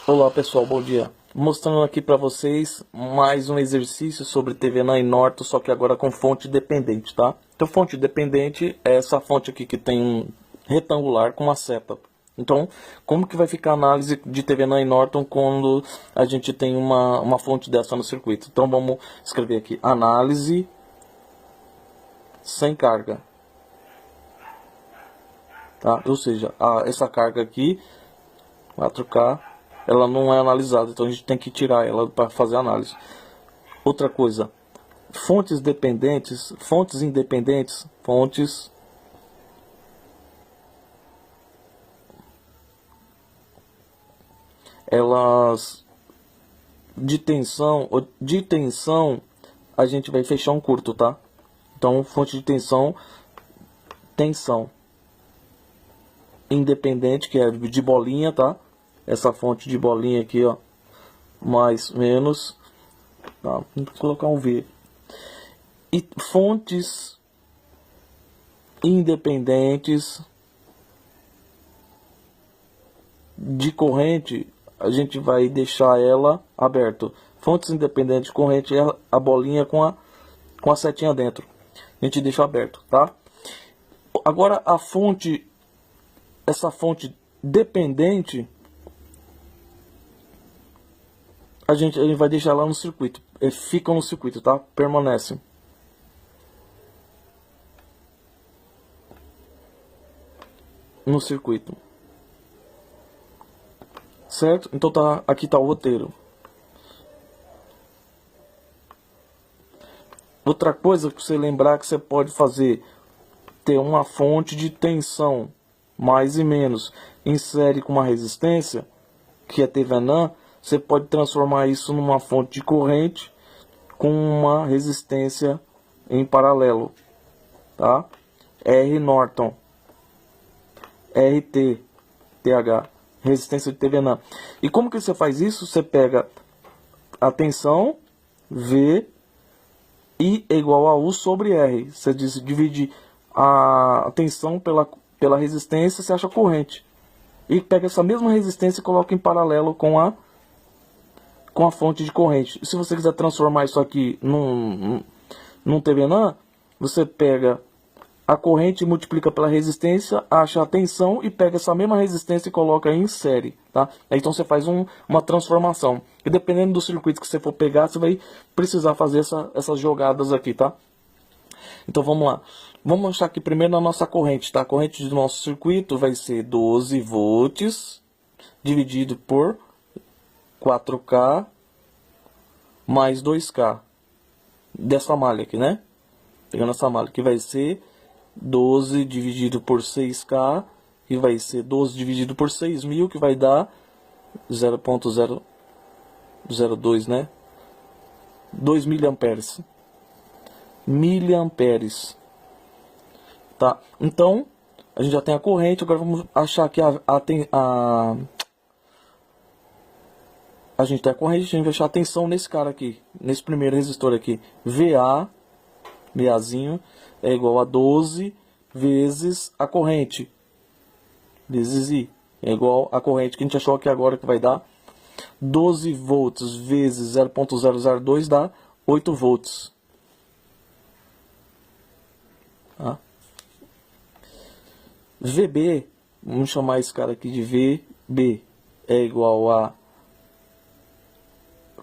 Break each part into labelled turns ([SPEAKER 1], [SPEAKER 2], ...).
[SPEAKER 1] Olá pessoal, bom dia. Mostrando aqui para vocês mais um exercício sobre TVNAN e Norton, só que agora com fonte dependente, tá? Então fonte dependente é essa fonte aqui que tem um retangular com uma seta. Então, como que vai ficar a análise de TVNAN e Norton quando a gente tem uma fonte dessa no circuito? Então vamos escrever aqui, análise sem carga. Tá? Ou seja, essa carga aqui, 4K, ela não é analisada, então a gente tem que tirar ela para fazer a análise. Outra coisa, fontes independentes, elas de tensão a gente vai fechar um curto, tá? Então fonte de tensão independente, que é de bolinha, tá? Essa fonte de bolinha aqui, ó, mais menos, tá? Vou colocar um V. E fontes independentes de corrente, a gente vai deixar ela aberto. Fontes independentes de corrente é a bolinha com a setinha dentro. A gente deixa aberto, tá? Agora essa fonte dependente, a gente vai deixar lá no circuito. Ficam no circuito, tá? Permanecem. No circuito. Certo? Então tá, aqui tá o roteiro. Outra coisa que você lembrar que você pode fazer, ter uma fonte de tensão mais e menos em série com uma resistência, que é TVNAN, você pode transformar isso numa fonte de corrente com uma resistência em paralelo, tá? R Norton, RT, TH, resistência de TVNAN. E como que você faz isso? Você pega a tensão V, I é igual a U sobre R. Você divide a tensão pela resistência, você acha corrente. E pega essa mesma resistência e coloca em paralelo com a fonte de corrente. Se você quiser transformar isso aqui num TVNAN, você pega a corrente, multiplica pela resistência, acha a tensão e pega essa mesma resistência e coloca em série, tá? Então você faz uma transformação. E dependendo do circuito que você for pegar, você vai precisar fazer essas jogadas aqui, tá? Então vamos lá. Vamos achar aqui primeiro na nossa corrente, tá? A corrente do nosso circuito vai ser 12 volts dividido por 4K mais 2K. Dessa malha aqui, né? Pegando essa malha, que vai ser 12 dividido por 6K, que vai ser 12 dividido por 6.000, que vai dar 0.002, né? 2 miliamperes. Tá? Então, a gente já tem a corrente, agora vamos achar que a gente tem a corrente, a gente vai achar a tensão nesse cara aqui, nesse primeiro resistor aqui. VAzinho, é igual a 12 vezes a corrente, vezes I, é igual a corrente que a gente achou aqui agora, que vai dar 12 volts vezes 0.002 dá 8 volts. Tá? VB, vamos chamar esse cara aqui de VB, é igual a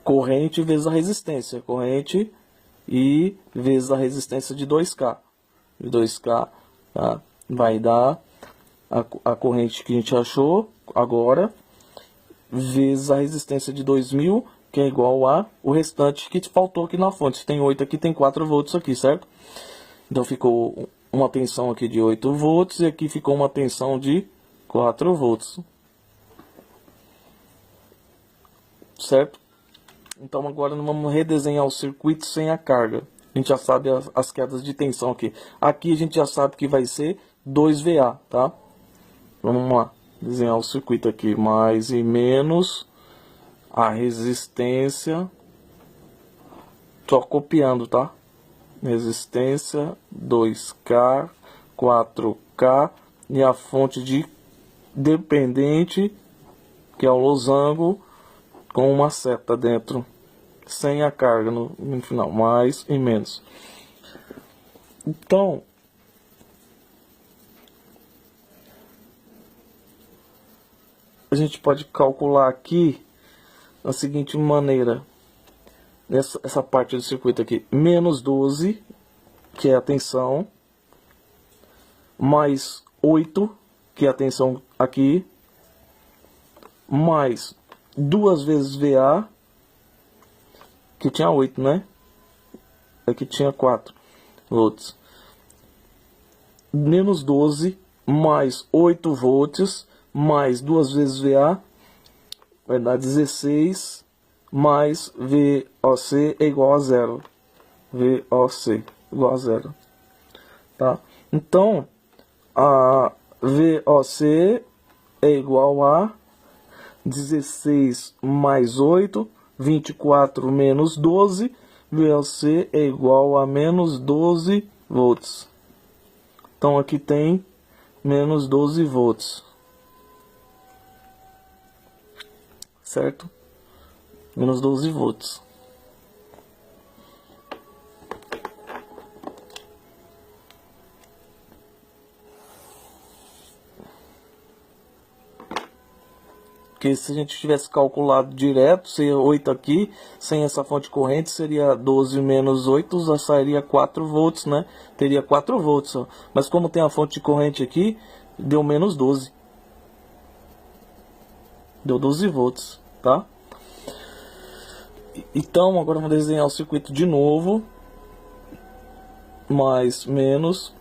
[SPEAKER 1] corrente vezes a resistência, corrente e vezes a resistência de 2K. De 2K, tá? Vai dar a corrente que a gente achou agora, vezes a resistência de 2.000, que é igual a o restante que faltou aqui na fonte. Se tem 8 aqui, tem 4 volts aqui, certo? Então ficou uma tensão aqui de 8 volts e aqui ficou uma tensão de 4 volts. Certo? Então agora nós vamos redesenhar o circuito sem a carga. A gente já sabe as quedas de tensão aqui. Aqui a gente já sabe que vai ser 2VA, tá? Vamos lá. Desenhar o circuito aqui. Mais e menos a resistência. Só copiando, tá? Resistência 2K, 4K e a fonte de dependente, que é o losango, com uma seta dentro, sem a carga no final, mais e menos. Então, a gente pode calcular aqui da seguinte maneira, essa parte do circuito aqui, menos 12, que é a tensão, mais 8, que é a tensão aqui, mais 2 vezes VA, que tinha 8, né? Aqui tinha 4 volts. Menos 12, mais 8 volts, mais 2 vezes VA, vai dar 16, mais VOC é igual a 0. VOC igual a 0. Tá? Então, a VOC é igual a 16 mais 8, 24 menos 12, VOC é igual a menos 12 volts. Então aqui tem menos 12 volts. Certo? Menos 12 volts. Porque se a gente tivesse calculado direto, seria 8 aqui, sem essa fonte corrente, seria 12 menos 8, já sairia 4 volts, né? Teria 4 volts, ó. Mas como tem a fonte de corrente aqui, deu menos 12. Deu 12 volts, tá? Então, agora eu vou desenhar o circuito de novo. Mais, menos.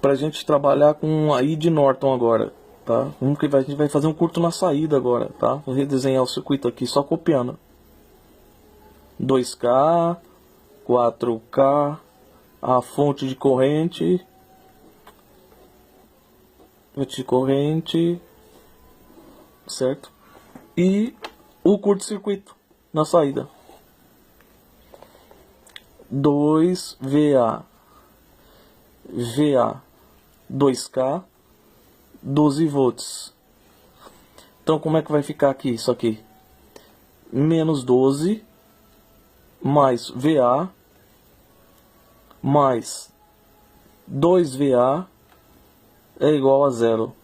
[SPEAKER 1] Pra gente trabalhar com a I de Norton agora. Tá? A gente vai fazer um curto na saída agora, tá? Vou redesenhar o circuito aqui só copiando. 2K, 4K, a fonte de corrente, certo? E o curto-circuito na saída. 2VA, VA, 2K, 12 volts. Então como é que vai ficar aqui isso aqui? Menos 12 mais VA mais 2VA é igual a 0.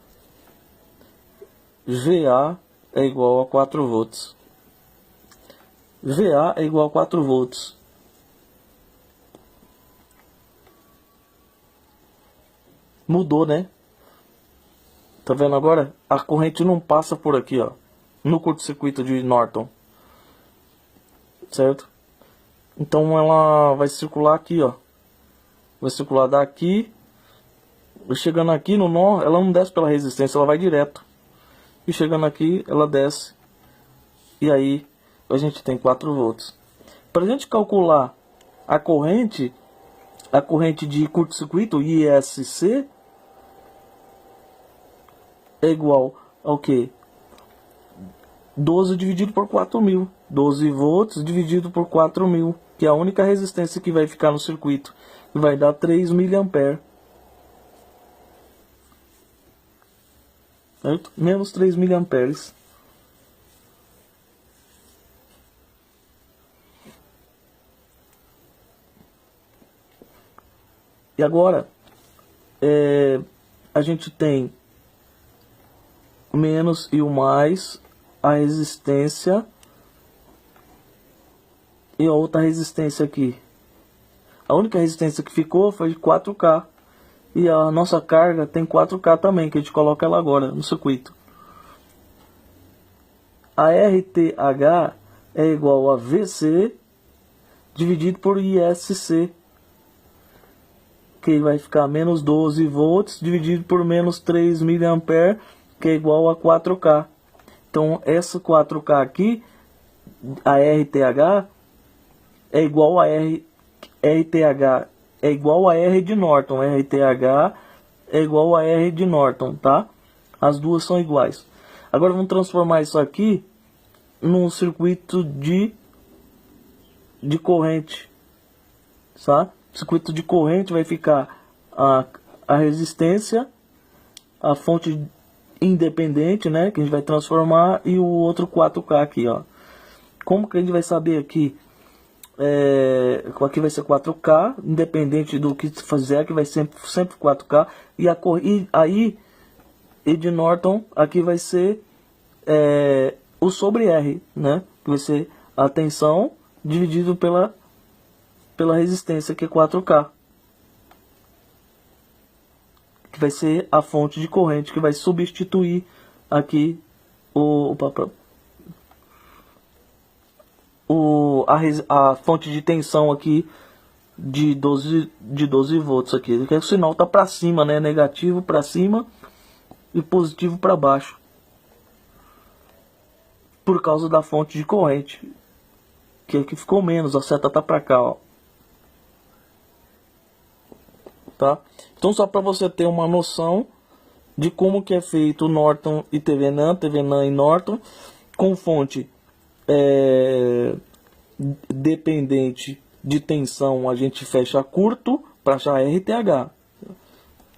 [SPEAKER 1] VA é igual a 4 volts. VA é igual a 4 volts. Mudou, né? Tá vendo agora? A corrente não passa por aqui, ó. No curto-circuito de Norton. Certo? Então ela vai circular aqui, ó. Vai circular daqui. Chegando aqui no nó, ela não desce pela resistência, ela vai direto. E chegando aqui, ela desce. E aí, a gente tem 4 volts. Pra gente calcular a corrente de curto-circuito, ISC, é igual ao que? 12 dividido por 4.000. 12 volts dividido por 4.000. Que é a única resistência que vai ficar no circuito. E vai dar 3 mA. Certo? Menos 3 mA. E agora, a gente tem menos e o mais, a resistência e a outra resistência aqui. A única resistência que ficou foi de 4K. E a nossa carga tem 4K também, que a gente coloca ela agora no circuito. A RTH é igual a VC dividido por ISC, que vai ficar menos 12 volts dividido por menos 3 mA, que é igual a 4K. Então essa 4K aqui, a RTH, é igual a RTH é igual a R de Norton. RTH é igual a R de Norton, tá? As duas são iguais. Agora vamos transformar isso aqui num circuito de corrente, tá? Circuito de corrente vai ficar a resistência, a fonte independente, né, que a gente vai transformar, e o outro 4K aqui, ó. como que a gente vai saber aqui? Aqui vai ser 4K, independente do que fizer, que vai sempre 4K. E aí, de Norton, aqui vai ser o sobre R, né? Que vai ser a tensão dividido pela resistência, que é 4K. Que vai ser a fonte de corrente, que vai substituir aqui a fonte de tensão aqui de 12 volts aqui. Que o sinal tá para cima, né? Negativo para cima e positivo para baixo. Por causa da fonte de corrente. Que aqui ficou menos, a seta tá para cá, ó. Tá? Então só para você ter uma noção de como que é feito Norton e TVNAN e Norton com fonte dependente de tensão, a gente fecha curto para achar RTH,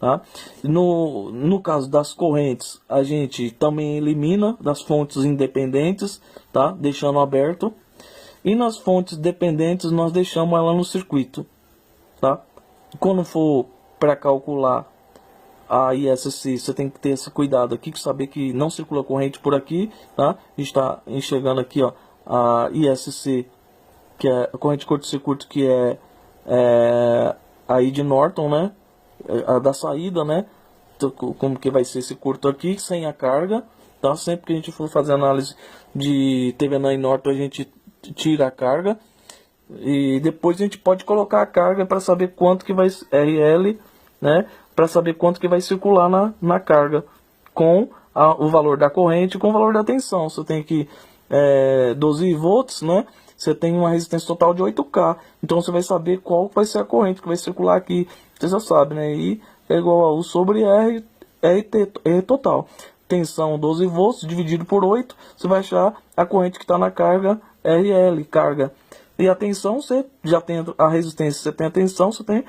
[SPEAKER 1] tá? No caso das correntes, a gente também elimina das fontes independentes, tá? Deixando aberto. E nas fontes dependentes nós deixamos ela no circuito, tá? Quando for para calcular a ISC, você tem que ter esse cuidado aqui, que saber que não circula corrente por aqui, tá? A gente está enxergando aqui, ó, a ISC, que é a corrente de curto-circuito, que é aí de Norton, né? A da saída, né? Então, como que vai ser esse curto aqui, sem a carga, tá? Sempre que a gente for fazer análise de TVNAN e Norton, a gente tira a carga. E depois a gente pode colocar a carga para saber quanto que vai RL, né? Para saber quanto que vai circular na carga com o valor da corrente, com o valor da tensão. Você tem aqui 12 volts, né? Você tem uma resistência total de 8K. Então você vai saber qual vai ser a corrente que vai circular aqui. Você já sabe, né? I é igual a U sobre R total. Tensão 12 volts dividido por 8. Você vai achar a corrente que está na carga RL, carga. E a tensão, você já tem a resistência, você tem a tensão, você tem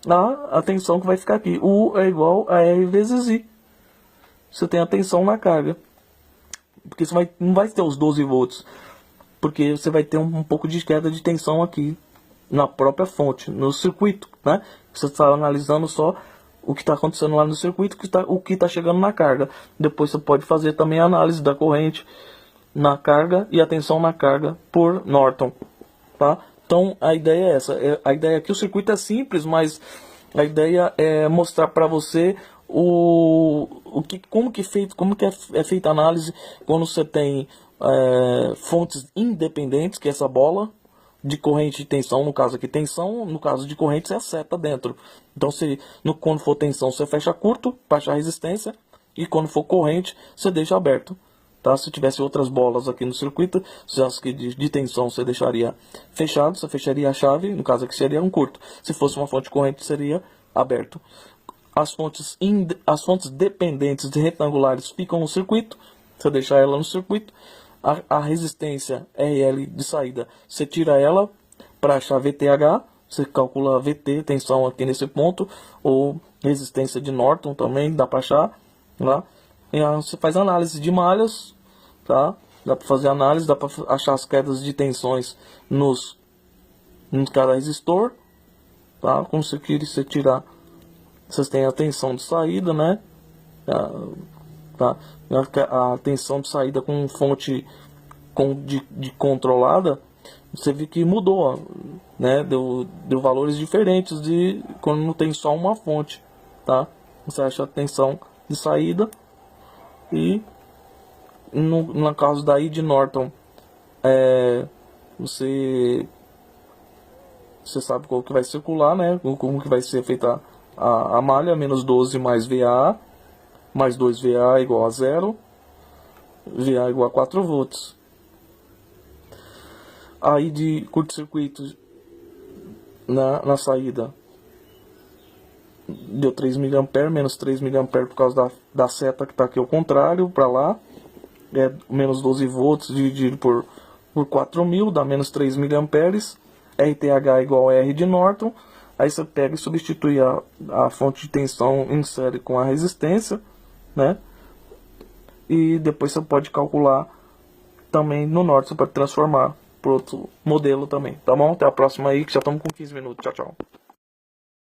[SPEAKER 1] a tensão que vai ficar aqui. U é igual a R vezes I. Você tem a tensão na carga. Porque você não vai ter os 12 volts. Porque você vai ter um pouco de queda de tensão aqui na própria fonte, no circuito, né? Você está analisando só o que está acontecendo lá no circuito, o que está chegando na carga. Depois você pode fazer também a análise da corrente na carga e a tensão na carga por Norton. Tá? Então a ideia é essa. A ideia aqui, o circuito é simples, mas a ideia é mostrar para você como que é feita a análise quando você tem fontes independentes, que é essa bola de corrente e tensão. No caso aqui tensão, no caso de corrente você seta dentro. Então quando for tensão você fecha curto para achar resistência, e quando for corrente você deixa aberto. Tá? Se tivesse outras bolas aqui no circuito, se acha que de tensão você deixaria fechado, você fecharia a chave, no caso aqui seria um curto. Se fosse uma fonte corrente seria aberto. As fontes dependentes de retangulares ficam no circuito, você deixa ela no circuito. A resistência RL de saída, você tira ela para achar VTH, você calcula VT, tensão aqui nesse ponto, ou resistência de Norton também, dá para achar, tá? E você faz análise de malhas, tá? Dá para fazer análise, dá para achar as quedas de tensões em cada resistor, tá? Como você tirar, vocês têm a tensão de saída, né? Tá? A tensão de saída com fonte de controlada, você vê que mudou, ó, né? Deu valores diferentes de quando não tem só uma fonte, tá? Você acha a tensão de saída. E no caso daí de Norton, você sabe qual que vai circular, né? Como que vai ser feita a malha, menos 12 mais VA, mais 2 VA igual a 0, VA igual a 4 volts. Aí de curto-circuito na saída, deu 3 mA, menos 3 mA por causa da seta que está aqui ao contrário, para lá. Menos 12 volts dividido por 4.000, dá menos 3 mA. RTH igual a R de Norton. Aí você pega e substitui a fonte de tensão em série com a resistência, né? E depois você pode calcular também no norte você pode transformar para outro modelo também, tá bom? Até a próxima aí, que já estamos com 15 minutos. Tchau, tchau.